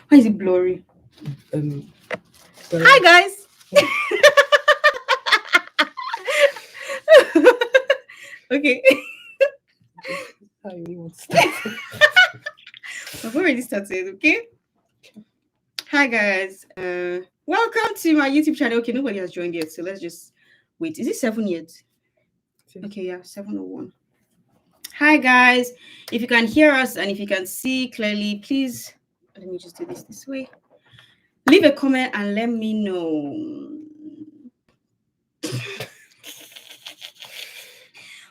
Why is it blurry? But Hi guys. Okay. how you want to start? I've already started, okay? Hi guys. Welcome to my YouTube channel. Okay, nobody has joined yet, so let's just wait. Is it 7 yet? Okay, yeah, 7:01. Hi guys. If you can hear us and if you can see clearly, please let me just do this way. Leave a comment and let me know.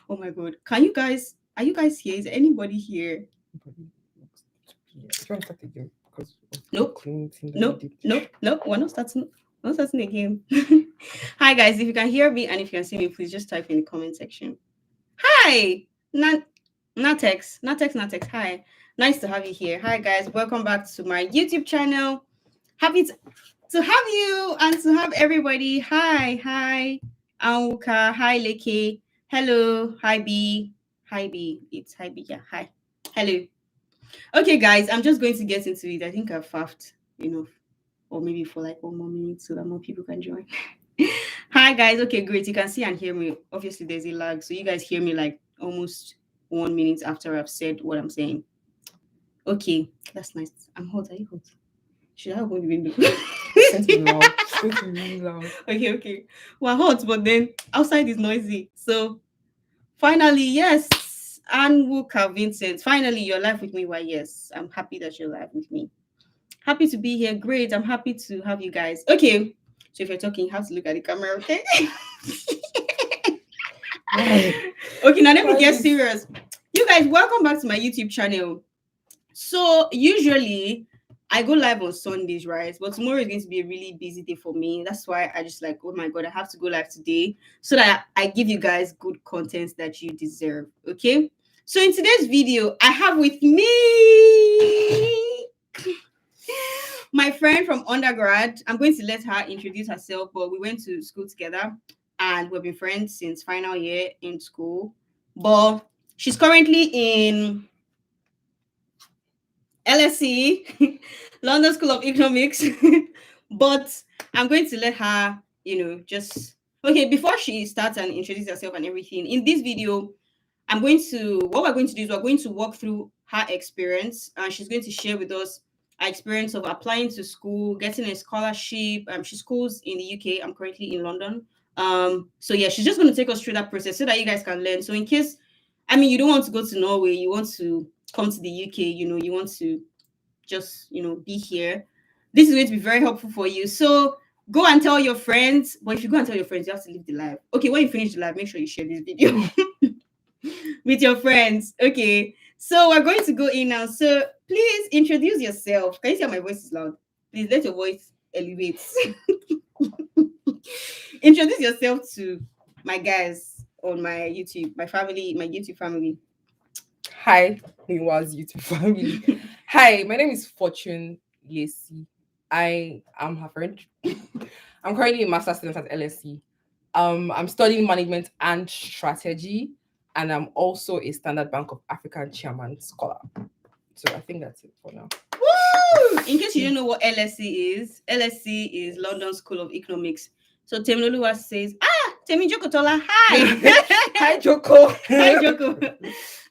Oh my god. Are you guys here? Is anybody here? Do you want to start again? Because Nope. Nope. We're not starting. We're not starting again. Hi guys, if you can hear me and if you can see me, please just type in the comment section. Hi, Natex. Hi, nice to have you here. Hi guys, welcome back to my YouTube channel. Happy to have you and to have everybody. Hi, Anwuka. Hi, Leke. Hello. Hi, B. It's hi, B. Yeah. Hi. Hello. Okay, guys, I'm just going to get into it. I think I've faffed enough, or maybe for like 1 more minute so that more people can join. Hi, guys. Okay, great. You can see and hear me. Obviously, there's a lag, so you guys hear me like almost 1 minute after I've said what I'm saying. Okay, that's nice. I'm hot. Are you hot? Should I open the window? It's going to be loud. It's going to be really loud. Okay. We're hot, but then outside is noisy. So finally, yes. Anwuka Vincent. Finally, you're live with me. Why, yes. I'm happy that you're live with me. Happy to be here. Great. I'm happy to have you guys. Okay. So if you're talking, you have to look at the camera, okay? Okay, now let me get serious. You guys, welcome back to my YouTube channel. So usually I go live on Sundays, right? But tomorrow is going to be a really busy day for me. That's why I just like, oh my god, I have to go live today so that I give you guys good content that you deserve. Okay. So in today's video, I have with me my friend from undergrad. I'm going to let her introduce herself, but we went to school together and we've been friends since final year in school. But she's currently in LSE, London School of Economics. But I'm going to let her, just okay, before she starts and introduce herself and everything. In this video, what we're going to do is we're going to walk through her experience, and she's going to share with us her experience of applying to school, getting a scholarship. She schools in the UK. I'm currently in London. So yeah, she's just going to take us through that process so that you guys can learn. So in case, you don't want to go to Norway, you want to come to the UK, you want to just, be here. This is going to be very helpful for you. So go and tell your friends. But if you go and tell your friends, you have to leave the live. Okay, when you finish the live, make sure you share this video with your friends. Okay, so we're going to go in now. So please introduce yourself. Can you see how my voice is loud? Please let your voice elevate. Introduce yourself to my guys on my YouTube, my YouTube family. Hi, Meanwhile's YouTube family. Hi, my name is Fortune Yesi. I am her friend. I'm currently a master's student at LSE. I'm studying management and strategy, and I'm also a Standard Bank of African chairman scholar. So I think that's it for now. Woo! In case you don't know what LSE is London School of Economics. So Temiloluwa says, Temi Jokotola, hi. Hi, Joko. Hi, Joko.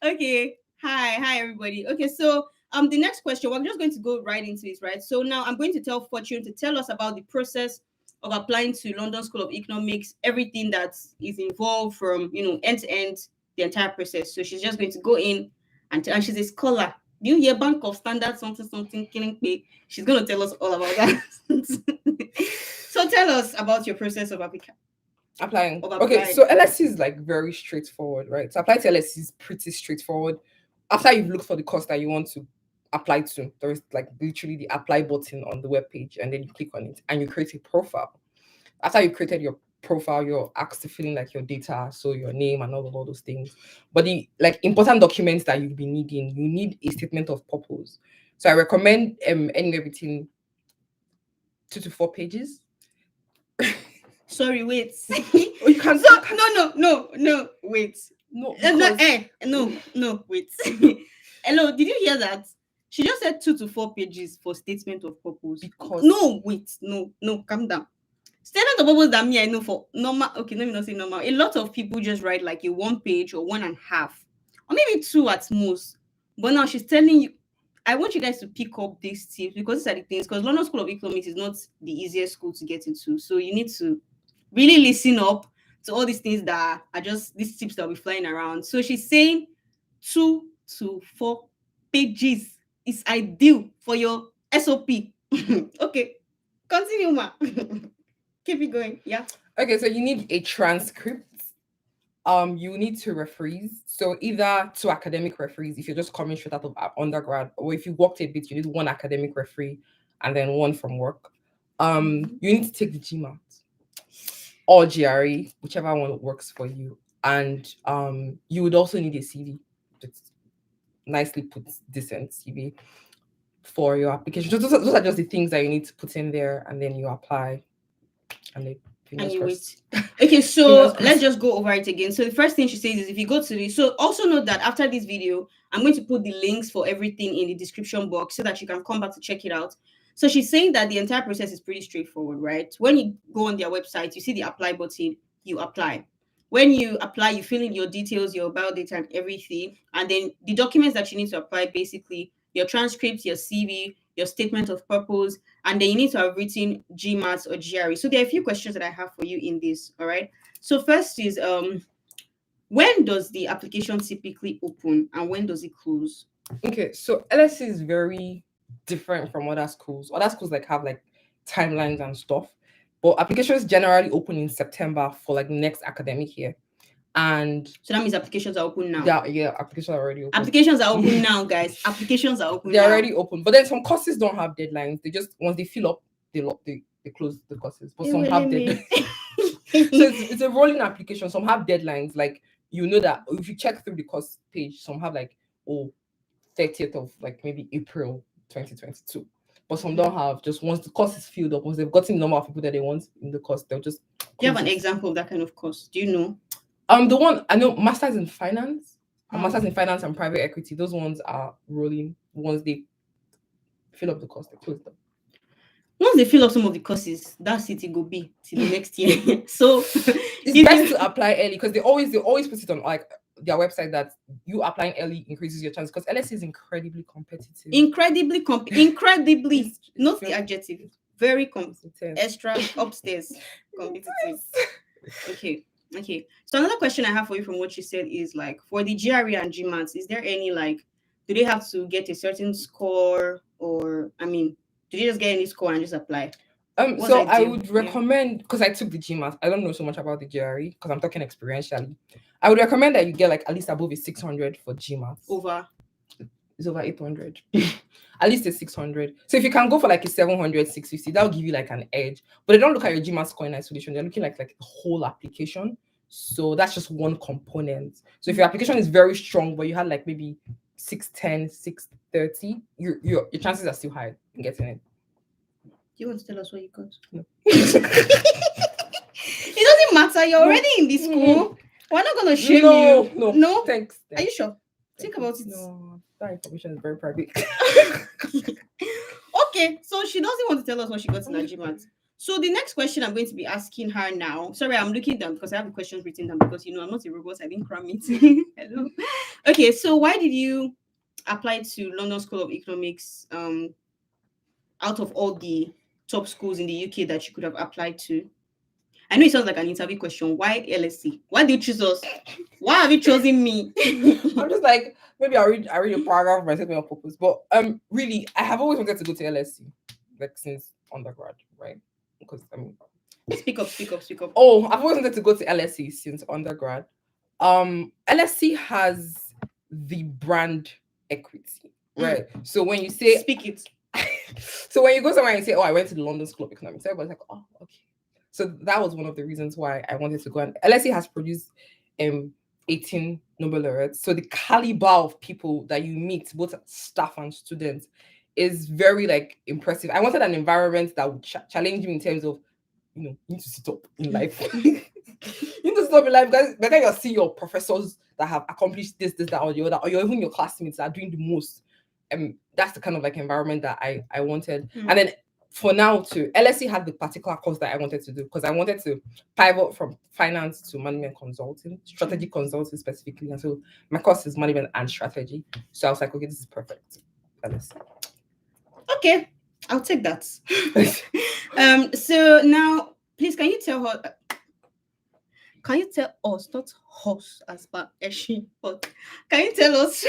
Okay. Hi, everybody. Okay, so the next question, we're just going to go right into it, right? So now I'm going to tell Fortune to tell us about the process of applying to London School of Economics, everything that is involved from, end to end, the entire process. So she's just going to go in and she's a scholar. Do you hear Bank of Standard something killing pay? She's going to tell us all about that. So tell us about your process of applying. Okay, so LSE is like very straightforward, right? So apply to LSE is pretty straightforward. After you've looked for the course that you want to apply to, there is like literally the apply button on the web page, and then you click on it and you create a profile. After you've created your profile, you're asked to fill in like your data, so your name and all those things. But the like important documents that you'll be needing, you need a statement of purpose. So I recommend anywhere between 2 to 4 pages. Sorry, wait. Oh, you can. No, wait. No, wait. Hello, did you hear that? She just said 2 to 4 pages for statement of purpose. Because No, wait, no, calm down. Statement of purpose that me I know for normal. Okay, let me not say normal. A lot of people just write like a 1 page or 1.5, or maybe 2 at most. But now she's telling you, I want you guys to pick up these tips because these are the things. Because London School of Economics is not the easiest school to get into, so you need to really listen up to all these things that are just these tips that will be flying around. So she's saying 2 to 4 pages is ideal for your SOP. Okay, continue, ma. Keep it going. Yeah. okay, so you need a transcript. You need 2 referees. So either 2 academic referees if you're just coming straight out of undergrad, or if you worked a bit, you need 1 academic referee and then 1 from work. You need to take the GMAT or GRE, whichever one works for you. And you would also need a CV. It's nicely put, decent CV for your application. Those are just the things that you need to put in there, and then you apply. And they And you wait. Okay, so Fingers crossed. let's just go over it again. So the first thing she says is, if you go to this, so also note that after this video, I'm going to put the links for everything in the description box so that you can come back to check it out. So she's saying that the entire process is pretty straightforward, right? When you go on their website, you see the apply button, you apply. When you apply, you fill in your details, your bio data, and everything. And then the documents that you need to apply, basically your transcript, your CV, your statement of purpose, and then you need to have written GMAT or GRE. So there are a few questions that I have for you in this. All right. So first is when does the application typically open and when does it close? Okay, so LSE is very different from other schools. Other schools like have like timelines and stuff, but applications generally open in September for like next academic year. And so that means applications are open now. Yeah, applications are already open. Applications are open now, guys. Applications are open. They're already open, but then some courses don't have deadlines. They just, once they fill up, they close the courses. But some have deadlines. So it's a rolling application. Some have deadlines, like you know that if you check through the course page, some have like 30th of like maybe April 2022. But some don't have. Just once the course is filled up, once they've gotten the number of people that they want in the course, they'll just. Do you have an example of that kind of course? Do you know? The one I know, masters in finance, and masters in finance and private equity. Those ones are rolling. Once they fill up the course, they close them. Once they fill up some of the courses, that's it go be till the next year. So it's best to apply early, because they always put it on like their website that you applying early increases your chance, because LSE is incredibly competitive. Incredibly, not the adjective. Very competitive. Extra upstairs competitive. Okay. So another question I have for you from what you said is, like, for the GRE and GMAT, is there any, like, do they have to get a certain score, or do they just get any score and just apply? So I would recommend, because I took the GMAT, I don't know so much about the GRE because I'm talking experientially. I would recommend that you get like at least above a 600 for GMAT. It's over 800. At least a 600. So if you can go for like a 700, 650, that'll give you like an edge. But they don't look at your GMAT score in isolation. They're looking like the whole application. So that's just one component. So if your application is very strong, but you had like maybe 610, 630, your chances are still high in getting it. Do you want to tell us what you got? No. It doesn't matter. You're already in this school. We're not going to shame you. No. Thanks. Are you sure? Think about it. No, that information is very private. Okay, so she doesn't want to tell us what she got in her GMAT. So the next question I'm going to be asking her now. Sorry, I'm looking down because I have the questions written down because I'm not a robot. I didn't cram it. Hello. Okay, so why did you apply to London School of Economics out of all the top schools in the UK that you could have applied to? I know it sounds like an interview question. Why LSE? Why did you choose us? Why have you chosen me? I'm just like, maybe I read a paragraph of my statement of purpose. But really, I have always wanted to go to LSE, like since undergrad, right? Because Speak up. Oh, I've always wanted to go to LSE since undergrad. LSE has the brand equity, right? So when you say speak it. So when you go somewhere and say, "Oh, I went to the London School of Economics," everybody's like, "Oh, okay." So that was one of the reasons why I wanted to go. And LSE has produced 18 Nobel laureates. So the caliber of people that you meet, both staff and students, is very like impressive. I wanted an environment that would challenge me in terms of, you need to sit up in life. You need to sit up in life, because whether you see your professors that have accomplished this, that, or the other, or even your classmates that are doing the most, that's the kind of like environment that I wanted. And then for now too, LSE had the particular course that I wanted to do because I wanted to pivot from finance to management consulting, strategy consulting specifically. And so my course is management and strategy. So I was like, okay, this is perfect. LSE. Okay, I'll take that. So now, please, can you tell us, not us as per Eshi, but can you tell us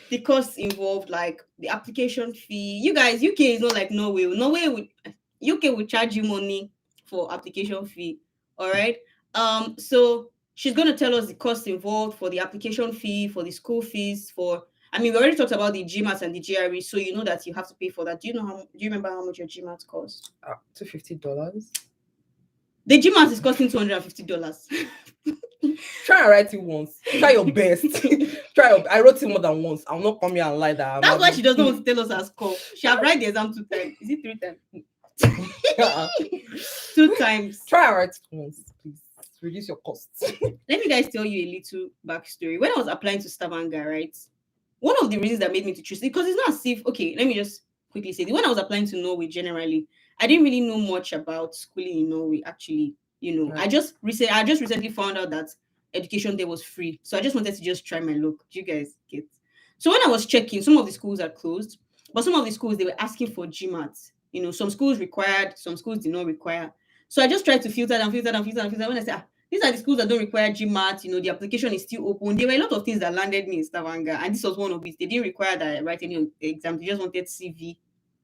the costs involved, like the application fee? You guys, UK is not like Norway. UK will charge you money for application fee. All right. So she's gonna tell us the costs involved for the application fee, for the school fees, for I mean, we already talked about the GMAT and the GRE, so you know that you have to pay for that. Do you remember how much your GMAT cost? $250. The GMAT is costing $250. Try and write it once. Try your best. I wrote it more than once. I'll not come here and lie that. That's why she doesn't want to tell us her score. She have write the exam 2 times. Is it 3 times? 2 times. Try and write it once, please. Reduce your costs. Let me guys tell you a little backstory. When I was applying to Stavanger, right? One of the reasons that made me to choose it, because it's not as if, okay, let me just quickly say, when I was applying to Norway generally, I didn't really know much about schooling in Norway, actually. Right. I just recently found out that education there was free. So I just wanted to just try my luck. Do you guys get? So when I was checking, some of the schools are closed, but some of the schools, they were asking for GMAT. Some schools required, some schools did not require. So I just tried to filter and filter and filter and filter. When I said, these are the schools that don't require GMAT, the application is still open. There were a lot of things that landed me in Stavanger, and this was one of it. They didn't require that I write any exam. They just wanted CV,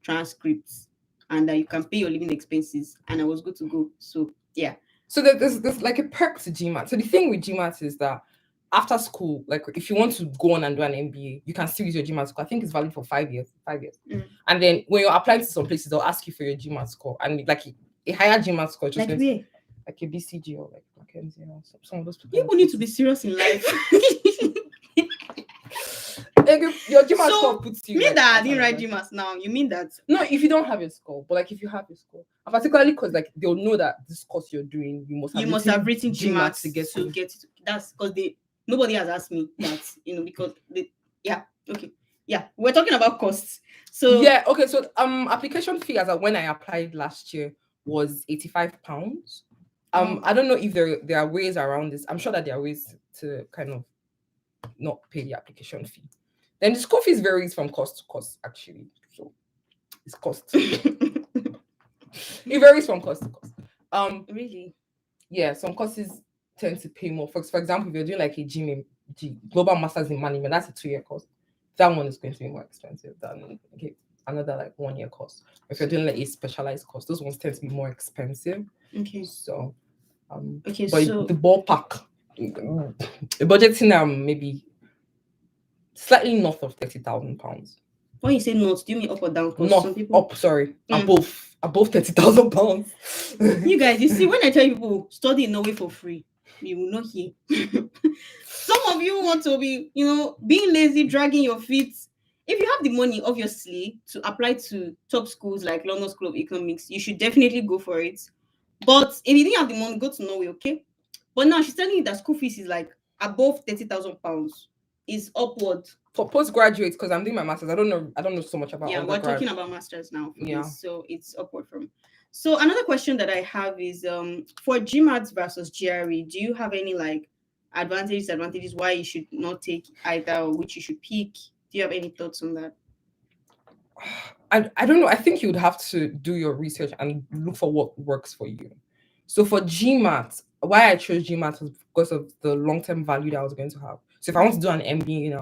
transcripts, and that you can pay your living expenses, and I was good to go. So yeah. So there's like a perk to GMAT. So the thing with GMAT is that after school, like if you want to go on and do an MBA, you can still use your GMAT score. I think it's valid for 5 years. And then when you're applying to some places, they'll ask you for your GMAT score, and like a higher GMAT score, just like where? Like a BCG or like Mackenzie or some of those people. People need to be serious in life. Your GMAT score puts you. You mean that I didn't write GMAT now? You mean that? No, if you don't have your score, but like if you have your score, and particularly because like they'll know that this course you're doing, you must have written GMAT to get it. That's because nobody has asked me that, because we're talking about costs. So yeah, okay. So application fee as when I applied last year was £85. I don't know if there are ways around this. I'm sure that there are ways to kind of not pay the application fee. Then the school fees varies from cost to cost, actually. So it's cost. It varies from cost to cost. Really? Yeah, some courses tend to pay more. For example, if you're doing like a Global Masters in Management, that's a 2-year course. That one is going to be more expensive than another like 1-year course. If you're doing like a specialized course, those ones tend to be more expensive. Okay. So but so the ballpark, budgeting maybe slightly north of £30,000. When you say north, do you mean up or down? North, above £30,000. You guys, you see, when I tell people study in Norway for free, you will not hear. Some of you want to be, being lazy, dragging your feet. If you have the money, obviously, to apply to top schools like London School of Economics, you should definitely go for it. But if you didn't have the money, go to Norway, okay? But now she's telling you that school fees is like above £30,000. Is upward for postgraduates, because I'm doing my masters. I don't know so much about undergrad. We're talking about masters now. Yeah. So it's upward from. So another question that I have is for GMAT versus GRE, do you have any like advantages why you should not take either or which you should pick? Do you have any thoughts on that? I don't know. I think you would have to do your research and look for what works for you. So for GMAT, why I chose GMAT was because of the long-term value that I was going to have. So if I want to do an MBA,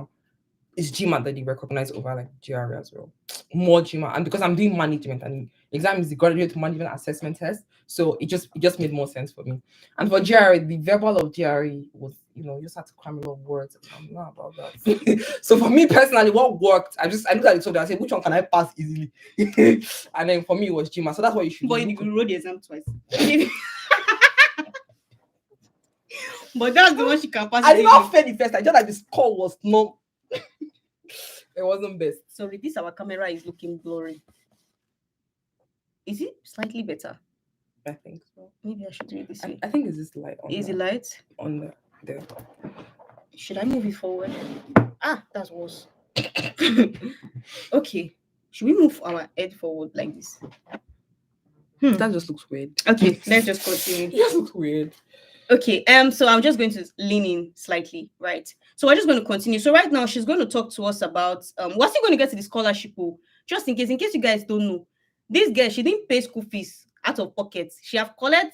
it's GMAT that they recognize over like GRE as well. More GMAT, and because I'm doing management and the exam is the graduate management assessment test, so it just made more sense for me. And for GRE, the verbal of GRE was, you just had to cram a lot of words. I'm not about that. So for me personally, what worked, I looked at it, I said, which one can I pass easily? And then for me, it was GMAT. So that's what you should do. But you wrote the exam twice. But that's the one she can pass. I did not fail the first. I just like the score was not. It wasn't best. Sorry, our camera is looking blurry. Is it slightly better? I think so. Maybe I should do it this way. I think it's this light on. Is it light? On there. Should I move it forward? That's worse. Okay, should we move our head forward like this? That just looks weird. Okay, let's just continue. It just looks weird. Okay, so I'm just going to lean in slightly, right? So we're just going to continue. So right now she's going to talk to us about we're still going to get to the scholarship. Just in case you guys don't know, this girl, she didn't pay school fees out of pocket. She have collected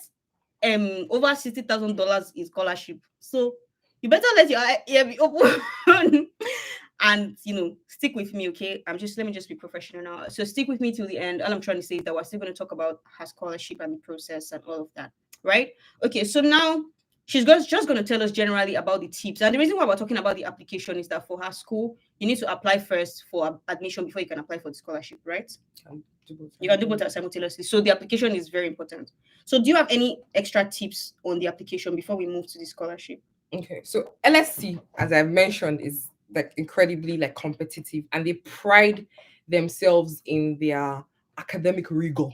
over $60,000 in scholarship. So you better let your ear be open and stick with me, okay? Let me just be professional now. So stick with me till the end. All I'm trying to say is that we're still going to talk about her scholarship and the process and all of that, right? Okay, so now just going to tell us generally about the tips. And the reason why we're talking about the application is that for her school, you need to apply first for admission before you can apply for the scholarship, right? You can do both simultaneously. So the application is very important. So do you have any extra tips on the application before we move to the scholarship? Okay, so LSC, as I've mentioned, is like incredibly like competitive, and they pride themselves in their academic rigor.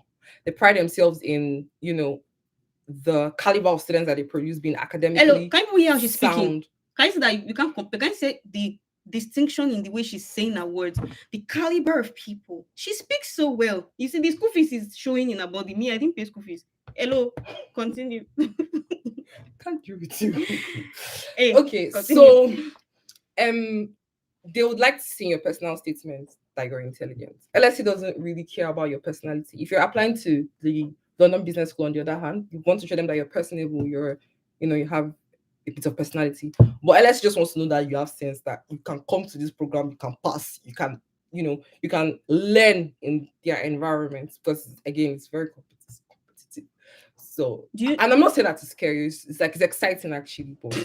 They pride themselves in the caliber of students that they produce being academically. Hello, can you hear how she's speaking? Can you say that you can't compare? Can you say the distinction in the way she's saying her words? The caliber of people. She speaks so well. You see, the school fees is showing in her body. Me, I didn't pay school fees. Hello, continue. Can't do with you. Hey, okay, continue. So they would like to see your personal statement that you're intelligent. LSE doesn't really care about your personality. If you're applying to the London Business School, on the other hand, you want to show them that you're personable, you have a bit of personality. But LSE just wants to know that you have sense, that you can come to this program, you can pass, you can learn in their environment, because again, it's very competitive. So, and I'm not saying that to scare you. It's like, it's exciting actually, but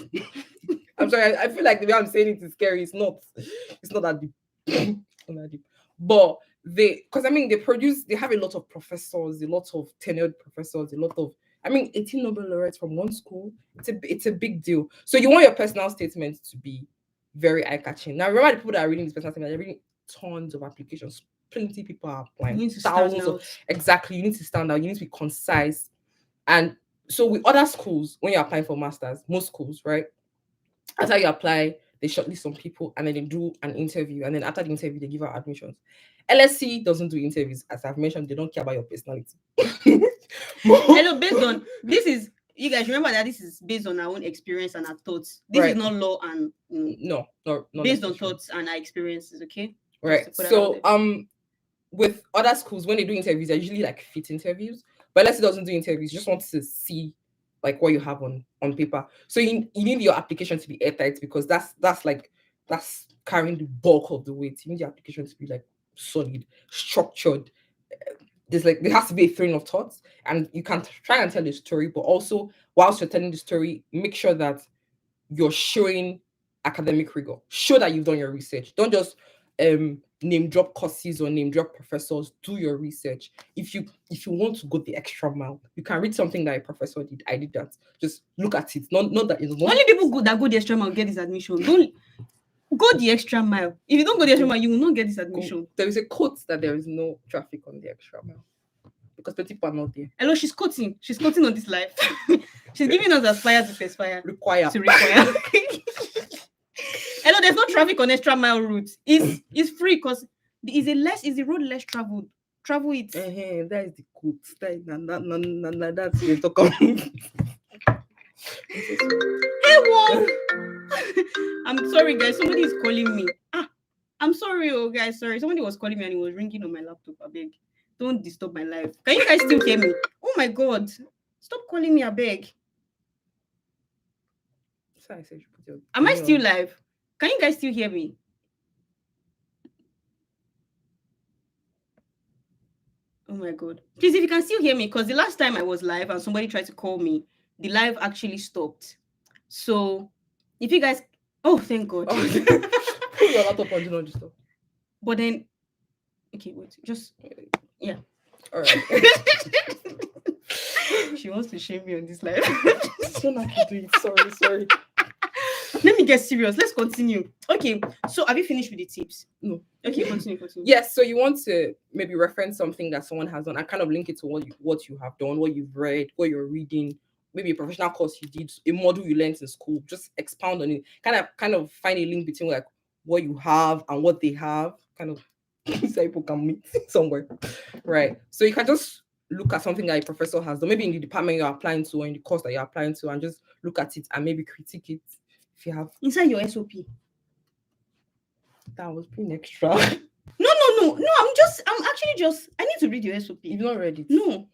I'm sorry, I feel like the way I'm saying it is scary. It's not that deep. It's not that deep. But they have a lot of professors, a lot of tenured professors, 18 Nobel laureates from one school. It's a big deal. So you want your personal statement to be very eye-catching. Now remember, the people that are reading this personal statement, they're reading tons of applications. Plenty of people are applying. Thousands of exactly. You need to stand out, you need to be concise. And so with other schools, when you're applying for masters, most schools, right? After you apply, they shortlist some people and then they do an interview. And then after the interview, they give out admissions. LSC doesn't do interviews. As I've mentioned, they don't care about your personality. Hello, based on this is, you guys remember that this is based on our own experience and our thoughts. This is not law and no, based on thoughts and our experiences, okay? Right. So with other schools, when they do interviews, they're usually like fit interviews. But LSC doesn't do interviews, you just want to see like what you have on paper. So you need your application to be airtight, because that's carrying the bulk of the weight. You need your application to be like solid, structured. There has to be a train of thoughts, and you can try and tell a story, but also whilst you're telling the story, make sure that you're showing academic rigor. Show that you've done your research. Don't just name drop courses or name drop professors. Do your research. If you want to go the extra mile, you can read something that a professor did. I did that. Just look at it. Not that it's not only people that go the extra mile get this admission. Don't go the extra mile. If you don't go the extra mile, you will not get this admission. There is a quote that there is no traffic on the extra mile, because the people are not there. Hello, she's quoting on this life. She's giving us aspire to perspire. Require. Hello, there's no traffic on extra mile route. It's free because is the road less traveled. Travel it. That is the quote. That's the talk about. Hey, whoa! I'm sorry, guys. Somebody is calling me. I'm sorry, guys. Sorry, somebody was calling me and it was ringing on my laptop. I beg, don't disturb my life. Can you guys still hear me? Oh my God! Stop calling me. I beg. Am I still live? Can you guys still hear me? Oh my God. Please, if you can still hear me, because the last time I was live and somebody tried to call me, the live actually stopped. So if you guys, thank God. Put your laptop on, do not disturb. But then, okay, wait, just, yeah. All right. She wants to shame me on this live. Don't have to do it. Sorry. Let me get serious. Let's continue. Okay, so have you finished with the tips? No. Okay, continue. Yes, so you want to maybe reference something that someone has done and kind of link it to what you have done, what you've read, what you're reading, maybe a professional course you did, a module you learned in school. Just expound on it. Kind of find a link between like what you have and what they have, kind of so people can meet somewhere, right? So you can just look at something that a professor has done, maybe in the department you're applying to or in the course that you're applying to, and just look at it and maybe critique it if you have. Inside your SOP. That was being extra. No. I'm actually just. I need to read your SOP. You've not read it? No.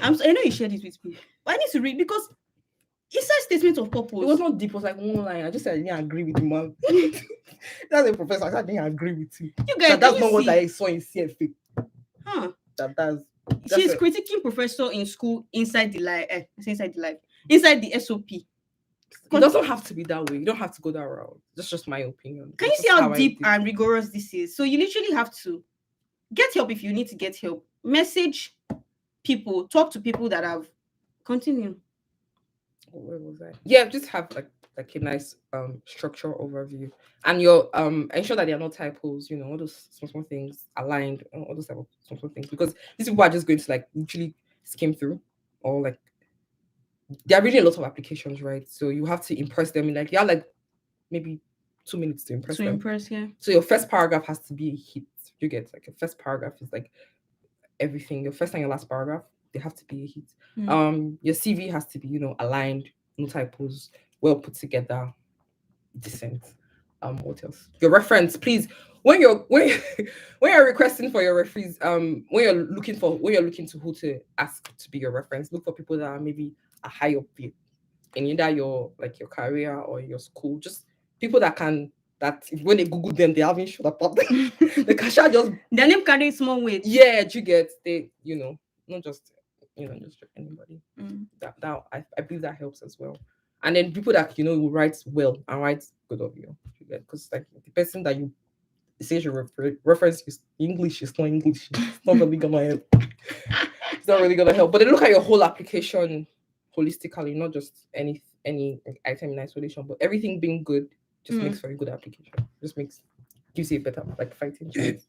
I know you shared it with me, but I need to read because inside statement of purpose. It was not deep. It was like one line. I just said I didn't agree with the man. That's a professor. I said I didn't agree with you. You guys, that's not what I saw in CFA. Huh? That's She's critiquing professor in school inside the inside the SOP. It doesn't have to be that way. You don't have to go that route. That's just my opinion. Can you see how deep and rigorous this is? So you literally have to get help if you need to get help. Message people, talk to people that have. Continue. Where was I? Yeah, just have like a nice structure overview, and you're ensure that there are no typos. You know, all those small things aligned, all those type of small things, because these people are just going to like literally skim through, or like there are really a lot of applications, right? So you have to impress them in like you have like maybe 2 minutes to impress them. Yeah. So your first paragraph has to be a hit. You get like your first paragraph is like everything. Your first and your last paragraph, they have to be a hit. Your CV has to be, you know, aligned, no typos, well put together, decent. What else? Your reference, please. When you're requesting for your referees, when you're looking to who to ask to be your reference, look for people that are maybe a high up in either your career or your school. Just people that when they Google them, they haven't showed up. The cashier just their name carries small weight. Yeah, you get not just just anybody. That I believe that helps as well. And then people that will write well and write good of you get, because like the person that you says your reference is English is not English. It's not really gonna help. It's not really gonna help. But they look at your whole application holistically, not just any item in isolation, but everything being good just makes for a good application. Just gives you a better fighting chance.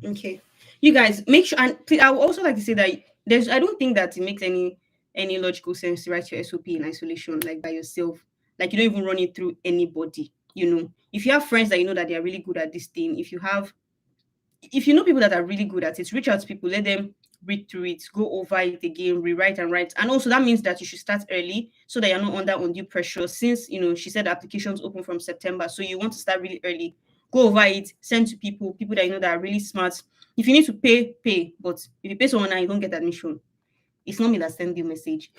Okay, you guys make sure, and I would also like to say that I don't think that it makes any logical sense to write your SOP in isolation, like by yourself. Like you don't even run it through anybody. If you have friends that you know that they are really good at this thing, if you know people that are really good at it, reach out to people, let them read through it, go over it again, rewrite and write. And also that means that you should start early so that you're not under undue pressure, since she said the applications open from September, so you want to start really early. Go over it, send to people that you know that are really smart. If you need to pay, but if you pay someone and you don't get admission, it's not me that sends you a message.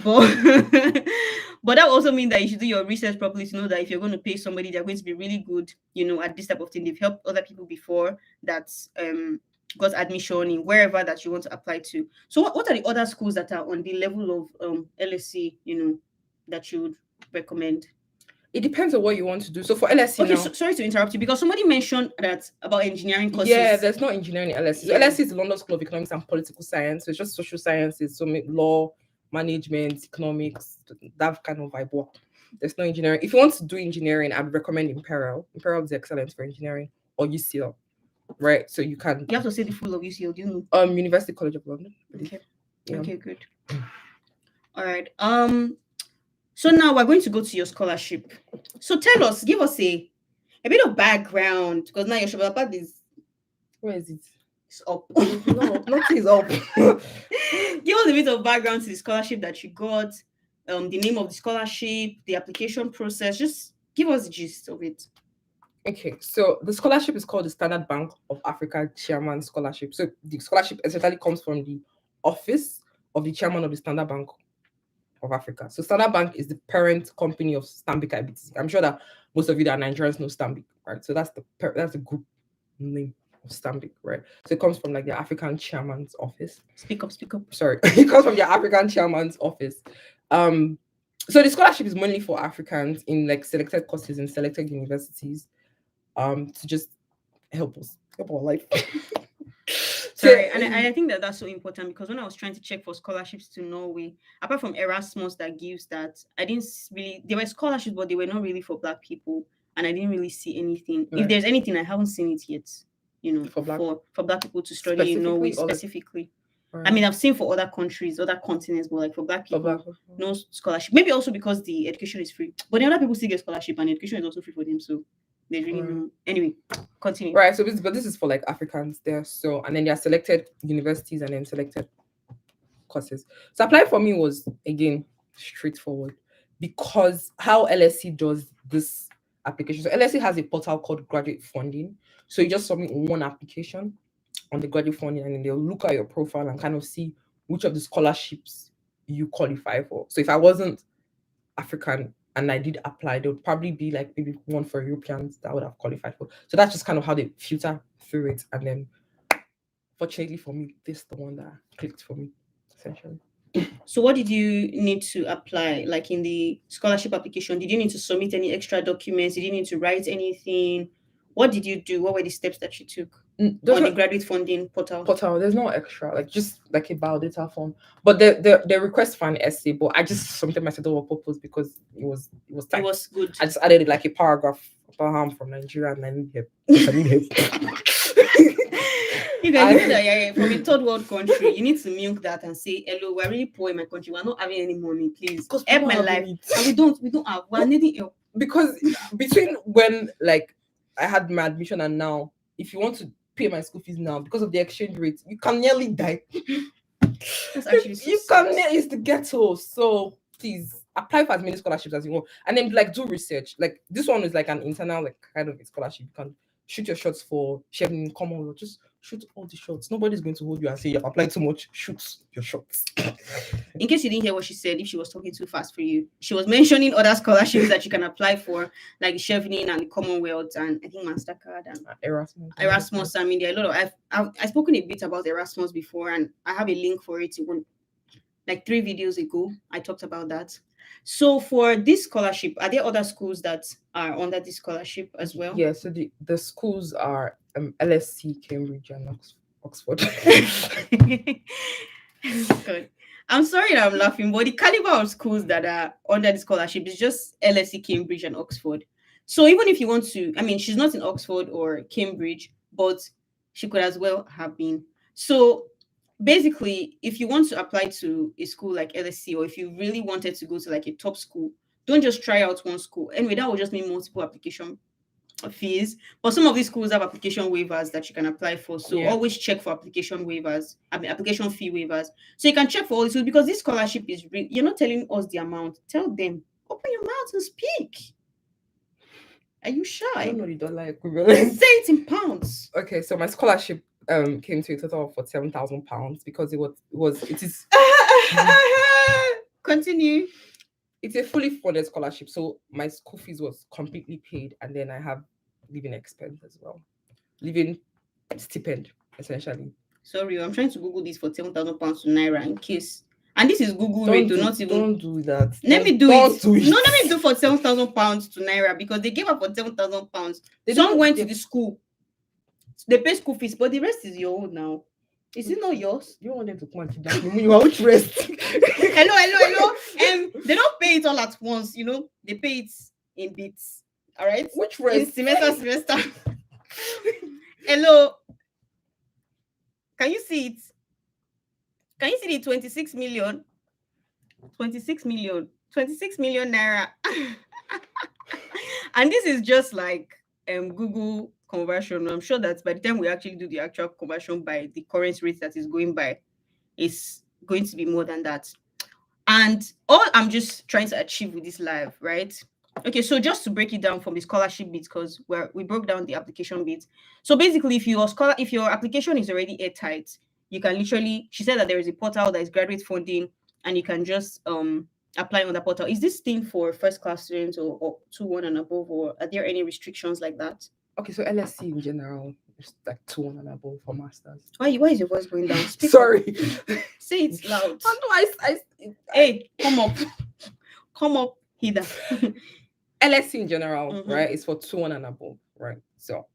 But that also means that you should do your research properly to know that if you're going to pay somebody, they're going to be really good, at this type of thing. They've helped other people before that got admission in wherever that you want to apply to. So what are the other schools that are on the level of LSC, that you would recommend? It depends on what you want to do. So for LSC, okay, sorry to interrupt you, because somebody mentioned that about engineering courses. Yeah, there's no engineering in LSC. So LSC is the London School of Economics and Political Science. So it's just social sciences, so law, management, economics, that kind of vibe. There's no engineering. If you want to do engineering, I'd recommend Imperial. Imperial is excellent for engineering, or UCL, right? So you have to say the full of UCL. Do you know? University College of London. Okay. Yeah. Okay, good. All right. So now we're going to go to your scholarship. So give us a bit of background, because now your Shabbat is. Where is it? It's up. No, nothing is up. Give us a bit of background to the scholarship that you got, the name of the scholarship, the application process. Just give us the gist of it. Okay, so the scholarship is called the Standard Bank of Africa Chairman Scholarship. So the scholarship essentially comes from the office of the chairman of the Standard Bank of Africa. So Standard Bank is the parent company of Stanbic IBTC. I'm sure that most of you that are Nigerians know Stanbic, right? So that's the group name of Stanbic, right? So it comes from like the African chairman's office. Speak up. Sorry, it comes from the African chairman's office. So the scholarship is mainly for Africans in like selected courses in selected universities, to just help our life. Sorry, and I think that's so important, because when I was trying to check for scholarships to Norway, apart from Erasmus that gives that, there were scholarships, but they were not really for Black people, and I didn't really see anything. Right. If there's anything, I haven't seen it yet, for Black people to study in Norway specifically. Right. I mean, I've seen for other countries, other continents, but like for Black people, no scholarship. Maybe also because the education is free, but the other people still get scholarship, and education is also free for them, so There's really no. Anyway, continue. Right. So but this is for like Africans there. So and then they are selected universities and then selected courses. So applying for me was again straightforward because how LSC does this application. So LSC has a portal called Graduate Funding. So you just submit one application on the graduate funding and then they'll look at your profile and kind of see which of the scholarships you qualify for. So if I wasn't African and I did apply, there would probably be like maybe one for Europeans that I would have qualified for. So that's just kind of how they filter through it. And then fortunately for me, this is the one that clicked for me, essentially. So what did you need to apply? Like in the scholarship application, did you need to submit any extra documents? Did you need to write anything? What did you do? What were the steps that you took on the graduate funding portal? There's no extra, like just like a biodata form. But the request for an essay, but I just submitted my set of purpose because it was tight. It was good. I just added like a paragraph about how I'm from Nigeria and I need help. I need help. You guys know that yeah, from a third world country, you need to milk that and say, hello, we're really poor in my country. We're not having any money, please. Help my life. And we don't have. We're needing help. Because between when like I had my admission and now, if you want to pay my school fees now because of the exchange rate, you can nearly die. That's actually so you can it's the ghetto. So please apply for as many scholarships as you want. And then like do research. Like this one is like an internal like kind of a scholarship. You can shoot your shots for Chevening Commonwealth. Just shoot all the shots. Nobody's going to hold you and say you've applied too much. Shoot your shots. In case you didn't hear what she said, if she was talking too fast for you, she was mentioning other scholarships that you can apply for, like Chevening and the Commonwealth and I think MasterCard and Erasmus. I mean, there are a lot of I've spoken a bit about Erasmus before, and I have a link for it. Like 3 videos ago, I talked about that. So for this scholarship, are there other schools that are under this scholarship as well? Yeah, so the schools are LSC, Cambridge, and Oxford. Good. I'm sorry that I'm laughing, but the caliber of schools that are under the scholarship is just LSE, Cambridge, and Oxford. So even if you want to, I mean, she's not in Oxford or Cambridge, but she could as well have been. So basically, if you want to apply to a school like LSE, or if you really wanted to go to like a top school, don't just try out one school. Anyway, that would just mean multiple application fees. But some of these schools have application waivers that you can apply for. So always check for application waivers, application fee waivers. So you can check for all this because this scholarship is you're not telling us the amount. Tell them, open your mouth and speak. Are you shy? I don't know the dollar equivalent. Say it in pounds. Okay, so my scholarship came to a total of £7,000 because it is continue. It's a fully funded scholarship, so my school fees was completely paid, and then I have living expense as well, living stipend essentially. Sorry, I'm trying to Google this for £7,000 to naira in case. And this is Google rate. Don't do that. Let me do it. No, let me do for £7,000 to naira because they gave up for £7,000. Some went to the school. They pay school fees, but the rest is your own now. Is it not yours? You want them to come and kidnap you? You want rest? Hello. They don't pay it all at once. You know, they pay it in bits. All right. Which rest? In semester. Hello. Can you see it? Can you see the 26 million? 26 million naira. And this is just like Google conversion. I'm sure that by the time we actually do the actual conversion by the current rate that is going by, is going to be more than that. And all I'm just trying to achieve with this live, right? Okay, so just to break it down from the scholarship bit, because we broke down the application bit. So basically, if your application is already airtight, you can literally, she said that there is a portal that is graduate funding, and you can just apply on the portal. Is this thing for first class students or 2-1 and above, or are there any restrictions like that? Okay, so LSC in general is like 2-1 and above for masters. Why is your voice going down? Sorry. Say it loud. Hey, come up hither. LSC in general, right, is for 2-1 and above, right? So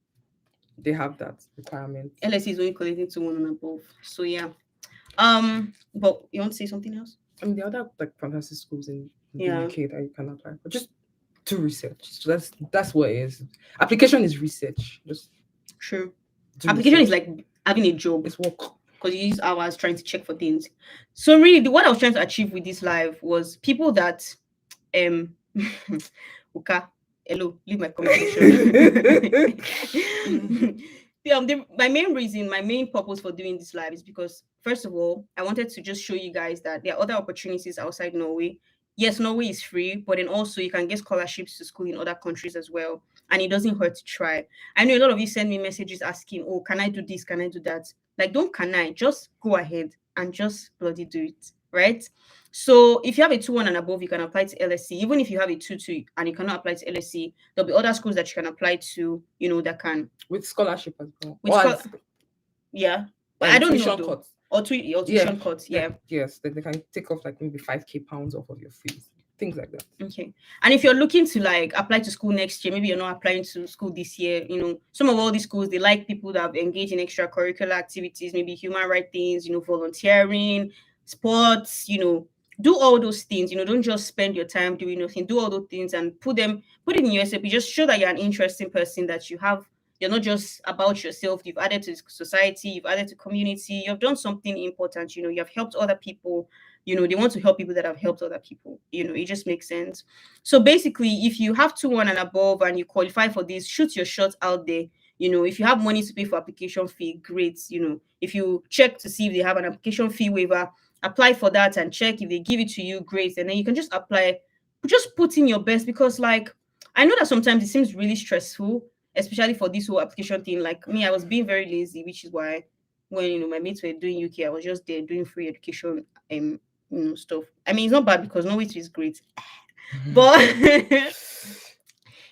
they have that requirement. LSC is only collecting 2-1 and above. So yeah. But you want to say something else? I mean, the other like fantasy schools in the UK that you can apply for. Just do research. So that's what it is. Application is research. Just true. Application is like having a job. It's work. Because you use hours trying to check for things. So really, what I was trying to achieve with this live was people that Uka, hello, leave my comment section. My main reason, my main purpose for doing this live is because, first of all, I wanted to just show you guys that there are other opportunities outside Norway. Yes, Norway is free, but then also you can get scholarships to school in other countries as well. And it doesn't hurt to try. I know a lot of you send me messages asking, oh, can I do this? Can I do that? Like, don't can I? Just go ahead and just bloody do it, right? So if you have a 2-1 and above, you can apply to LSC. Even if you have a 2-2 and you cannot apply to LSC, there'll be other schools that you can apply to, that can. With scholarship as well. Yeah. But I don't know though. Cuts. Or tuition cuts, yeah. Yes, they can take off like maybe 5k pounds off of your fees. Things like that. Okay. And if you're looking to like apply to school next year, maybe you're not applying to school this year, some of all these schools, they like people that have engaged in extracurricular activities, maybe human rights things, volunteering, sports, do all those things, don't just spend your time doing nothing, do all those things and put it in your SAP. Just show that you're an interesting person, that you're not just about yourself. You've added to society, you've added to community, you've done something important, you have helped other people. They want to help people that have helped other people. It just makes sense. So basically, if you have 2-1 and above and you qualify for this, shoot your shot out there. If you have money to pay for application fee, great. If you check to see if they have an application fee waiver, apply for that and check if they give it to you, great. And then you can just apply, just put in your best, because like, I know that sometimes it seems really stressful, especially for this whole application thing. Like me, I was being very lazy, which is why when my mates were doing UK, I was just there doing free education stuff. I mean, it's not bad because Norway is great, but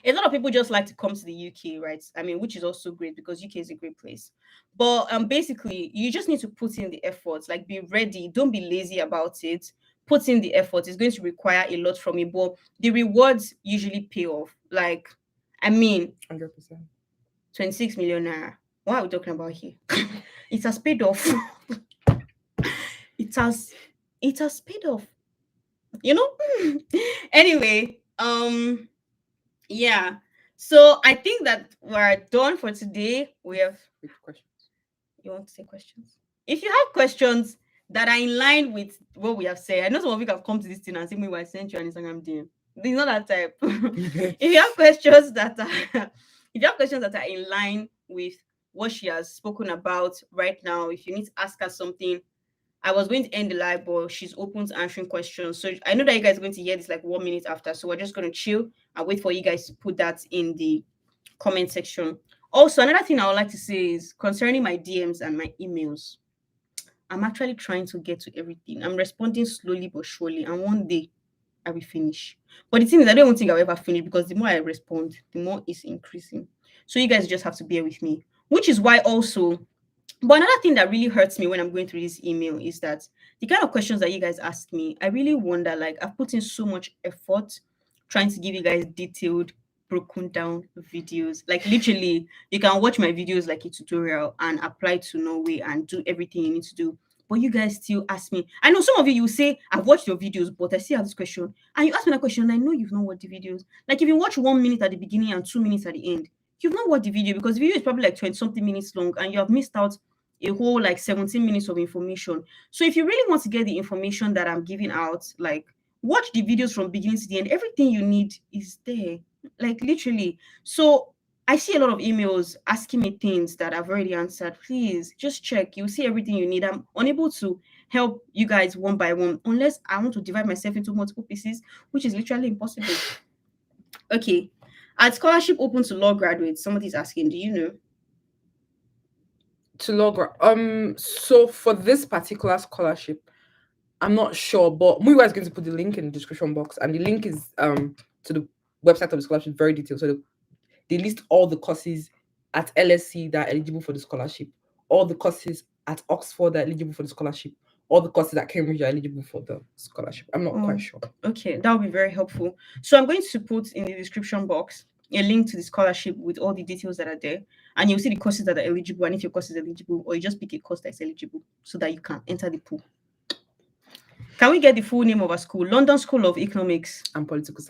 a lot of people just like to come to the UK, right? I mean, which is also great because UK is a great place. But basically, you just need to put in the effort. Like, be ready. Don't be lazy about it. Put in the effort. It's going to require a lot from you, but the rewards usually pay off. Like, I mean, 100%. 26 million naira. What are we talking about here? It has paid off. It has paid off. Anyway, yeah. So I think that we're done for today. We have questions. You want to say questions? If you have questions that are in line with what we have said, I know some of you have come to this thing and say, "Me, I sent you an Instagram DM." It's not that type. If you have questions that are in line with what she has spoken about right now, if you need to ask her something, I was going to end the live, but she's open to answering questions. So I know that you guys are going to hear this like 1 minute after. So we're just going to chill and wait for you guys to put that in the comment section. Also, another thing I would like to say is concerning my DMs and my emails. I'm actually trying to get to everything. I'm responding slowly but surely, and one day I will finish. But the thing is, I don't even think I'll ever finish because the more I respond, the more it's increasing. So you guys just have to bear with me. Which is why also, but another thing that really hurts me when I'm going through this email is that the kind of questions that you guys ask me, I really wonder, like, I've put in so much effort trying to give you guys detailed, broken down videos. Like, literally, you can watch my videos like a tutorial and apply to Norway and do everything you need to do. But you guys still ask me. I know some of you say, I've watched your videos, but I still have this question. And you ask me that question, and I know you've not watched the videos. Like, if you watch 1 minute at the beginning and 2 minutes at the end, you've not watched the video because the video is probably like 20 something minutes long and you have missed out a whole like 17 minutes of information. So if you really want to get the information that I'm giving out, like, watch the videos from beginning to the end. Everything you need is there, like, literally. So I see a lot of emails asking me things that I've already answered. Please just check. You'll see everything you need. I'm unable to help you guys one by one unless I want to divide myself into multiple pieces, which is literally impossible. Okay. At scholarship open to law graduates, somebody's asking, do you know? To law so for this particular scholarship, I'm not sure, but Muiwa is going to put the link in the description box, and the link is to the website of the scholarship, very detailed. So they list all the courses at LSC that are eligible for the scholarship, all the courses at Oxford that are eligible for the scholarship, all the courses at Cambridge are eligible for the scholarship. I'm not quite sure. Okay, that would be very helpful. So I'm going to put in the description box a link to the scholarship with all the details that are there, and you'll see the courses that are eligible, and if your course is eligible, or you just pick a course that's eligible so that you can enter the pool. Can we get the full name of our school? London School of Economics and Political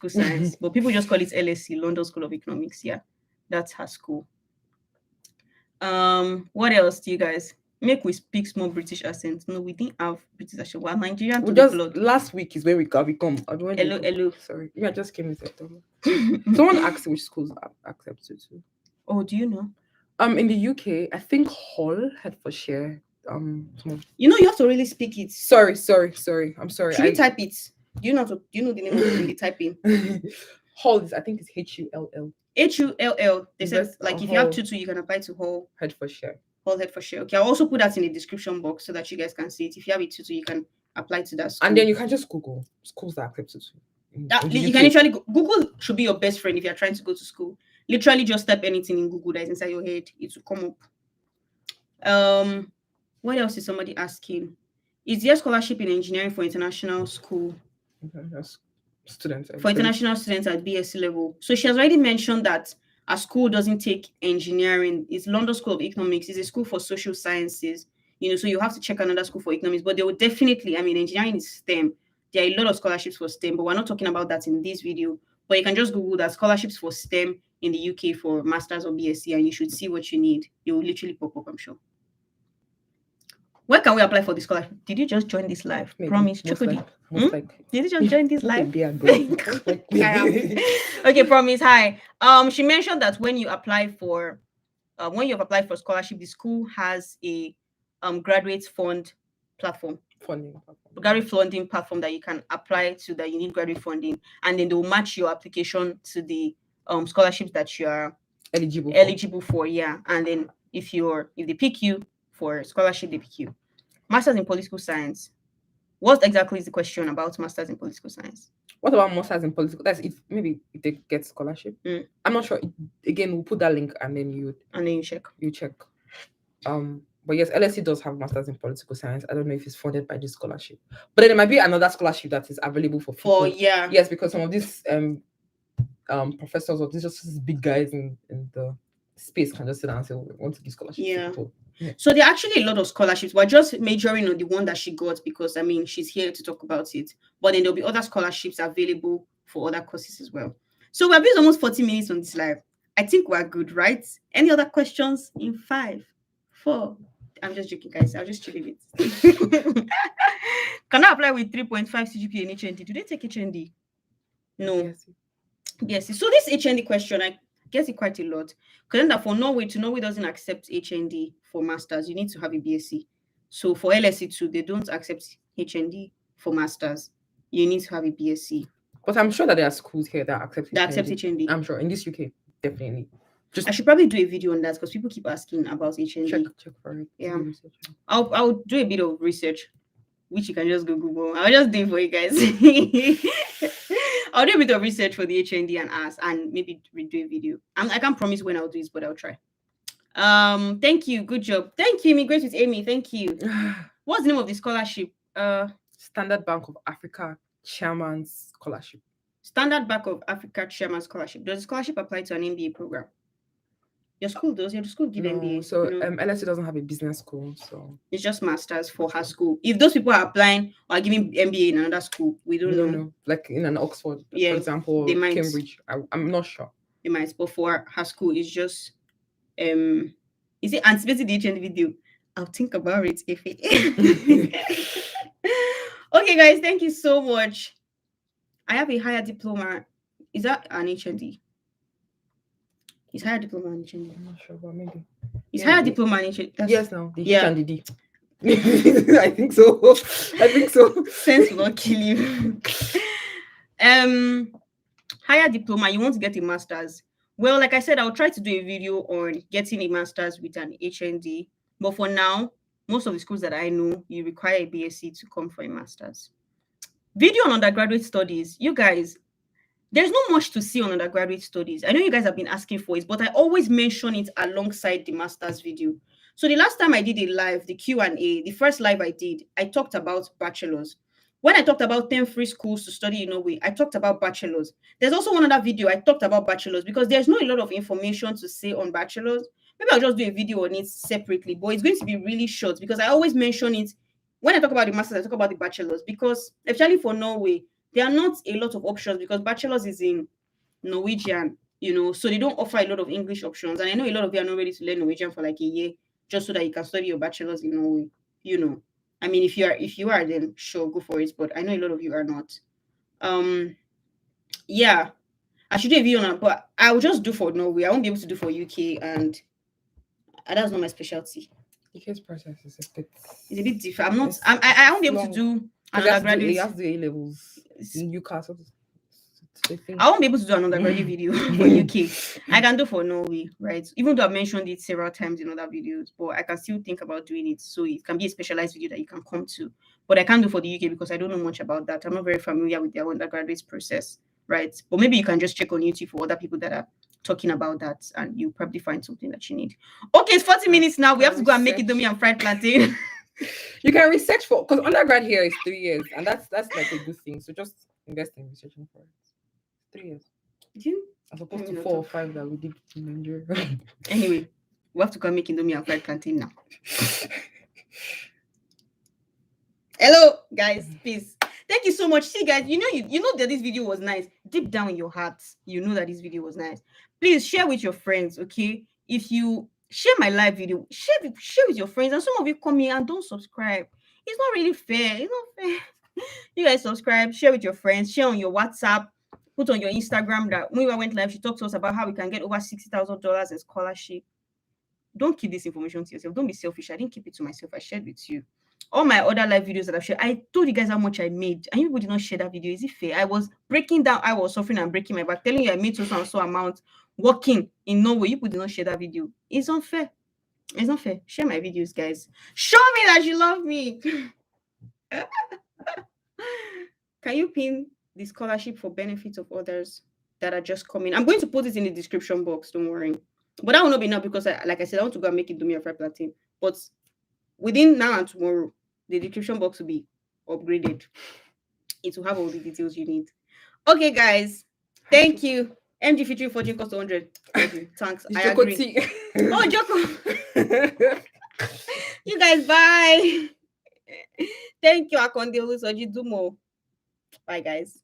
Science. But people just call it LSC, London School of Economics. Yeah, that's her school. What else do you guys? Make we speak small British accent. No, we didn't have British accent. We're Nigerian We to the just blood. last week is when we got become. I don't know when Hello, hello. Sorry, yeah, I just came in September. Someone asked which schools accepted too. Oh, do you know? In the UK, I think Hull, Hertfordshire. You know, you have to really speak it. Sorry. I'm sorry. Should we type it? Do you know the name of it in the typing? Hull is, I think it's Hull. Hull. They said Invest like if you Hull. have tutu, you can apply to Hull. Hertfordshire. Hull Hertfordshire. Okay, I'll also put that in the description box so that you guys can see it. If you have a tutu, you can apply to that school. And then you can just Google schools that accept tutu. You can literally Google should be your best friend if you're trying to go to school. Literally just type anything in Google that is inside your head, it will come up. What else is somebody asking? Is there scholarship in engineering for international school? Students for international students at BSc level. So she has already mentioned that a school doesn't take engineering. It's London School of Economics. It's a school for social sciences. So you have to check another school for economics. But they will definitely, engineering is STEM. There are a lot of scholarships for STEM, but we're not talking about that in this video. But you can just Google that scholarships for STEM in the UK for masters or BSc, and you should see what you need. It will literally pop up, I'm sure. Where can we apply for the scholarship? Did you just join this live? Maybe. Promise. Did you just join this live? Okay, Promise. Hi. She mentioned that when you apply for, when you've applied for scholarship, the school has a graduate fund platform. Graduate funding platform that you can apply to, that you need graduate funding, and then they'll match your application to the scholarships that you are eligible for. Yeah, and then if they pick you for scholarship, they pick you. Masters in political science. What exactly is the question about masters in political science? What about masters in political? That's if they get scholarship. I'm not sure. Again, we'll put that link and then you check. But yes, LSE does have masters in political science. I don't know if it's funded by this scholarship, but then there might be another scholarship that is available for people. Yes, because some of these professors or these just big guys in the space can just sit down and say, we want to give scholarship to people. Yeah. So there are actually a lot of scholarships. We're just majoring on the one that she got because she's here to talk about it. But then there'll be other scholarships available for other courses as well. So we've been almost 40 minutes on this live. I think we're good, right? Any other questions? In 5, 4. I'm just joking, guys. I'll just chill a bit. Can I apply with 3.5 CGPA in HND? Do they take HND? No. Yes. So this HND question, I get it quite a lot. Because then for Norway doesn't accept HND for masters. You need to have a BSc. So for LSE too, they don't accept HND for masters. You need to have a BSc. But I'm sure that there are schools here that accept HND. I'm sure in this UK, definitely. I should probably do a video on that because people keep asking about HND. Check for it. Yeah. I'll do a bit of research, which you can just go Google. I'll just do it for you guys. I'll do a bit of research for the HND and ask, and maybe redo a video. I can't promise when I'll do it, but I'll try. Thank you. Good job. Thank you, Immigrate with Amy. Thank you. What's the name of the scholarship? Standard Bank of Africa Chairman's Scholarship. Standard Bank of Africa Chairman's Scholarship. Does the scholarship apply to an MBA program? Your school does. Your school give MBA. So LSE doesn't have a business school, so it's just masters for her school. If those people are applying or are giving MBA in another school, we don't know. Like in an Oxford, for example, they might. Cambridge. I'm not sure. They might, but for her school, it's just is it anticipating the HND video? I'll think about it if it. Okay, guys, thank you so much. I have a higher diploma. Is that an HND? Is higher diploma and HND? I'm not sure, but maybe. Is higher diploma and HND? Yes, no. The H and the D. I think so. Sense will not kill you. Higher diploma, you want to get a master's. Well, like I said, I'll try to do a video on getting a master's with an HND. But for now, most of the schools that I know, you require a BSc to come for a master's. Video on undergraduate studies. You guys, there's not much to see on undergraduate studies. I know you guys have been asking for it, but I always mention it alongside the master's video. So the last time I did a live, the Q&A, the first live I did, I talked about bachelors. When I talked about 10 free schools to study in Norway, I talked about bachelors. There's also one other video I talked about bachelors because there's not a lot of information to say on bachelors. Maybe I'll just do a video on it separately, but it's going to be really short because I always mention it. When I talk about the masters, I talk about the bachelors because, especially for Norway, there are not a lot of options because bachelor's is in Norwegian, so they don't offer a lot of English options. And I know a lot of you are not ready to learn Norwegian for like a year. just so that you can study your bachelor's in Norway. I mean, if you are, then sure, go for it. But I know a lot of you are not. Yeah, I should do a video on it, but I will just do for Norway. I won't be able to do for UK, and that's not my specialty. UK's process is a bit. It's a bit different. I won't be able to do an undergraduate. You have to do A levels in Newcastle. I won't be able to do an undergraduate video for UK. I can do for Norway, right? Even though I've mentioned it several times in other videos, but I can still think about doing it. So it can be a specialized video that you can come to. But I can't do for the UK because I don't know much about that. I'm not very familiar with their undergraduate process, right? But maybe you can just check on YouTube for other people that are talking about that, and you'll probably find something that you need. Okay, it's 40 minutes now. We have to go and make Indomie and fried plantain. You can research for, because undergrad here is 3 years, and that's like a good thing. So just invest in researching for it. 3 years. As opposed to 4 or 5 that we did in Nigeria. Anyway, we have to go and make Indomie and fried plantain now. Hello, guys. Peace. Thank you so much. See, guys, you know that this video was nice. Deep down in your heart, you know that this video was nice. Please share with your friends, okay? If you share my live video, share with your friends. And some of you come here and don't subscribe. It's not really fair. It's not fair. You guys subscribe, share with your friends, share on your WhatsApp, put on your Instagram that when we went live, she talked to us about how we can get over $60,000 in scholarship. Don't keep this information to yourself. Don't be selfish. I didn't keep it to myself. I shared with you. All my other live videos that I've shared, I told you guys how much I made, and you did not share that video. Is it fair? I was breaking down. I was suffering and breaking my back, telling you I made so and so amount working in Norway. You did not share that video. It's unfair. It's not fair. Share my videos, guys. Show me that you love me. Can you pin the scholarship for benefit of others that are just coming? I'm going to put it in the description box. Don't worry. But that will not be now because, like I said, I want to go and make it Indomie and fried plantain. But within now and tomorrow, the description box will be upgraded. It will have all the details you need. Okay, guys. Thank you. MG featuring Fortune cost 100. Thank you. Thanks. I agree. Oh, Joko. You guys, bye. Thank you, Akonde. Dumo. Bye, guys.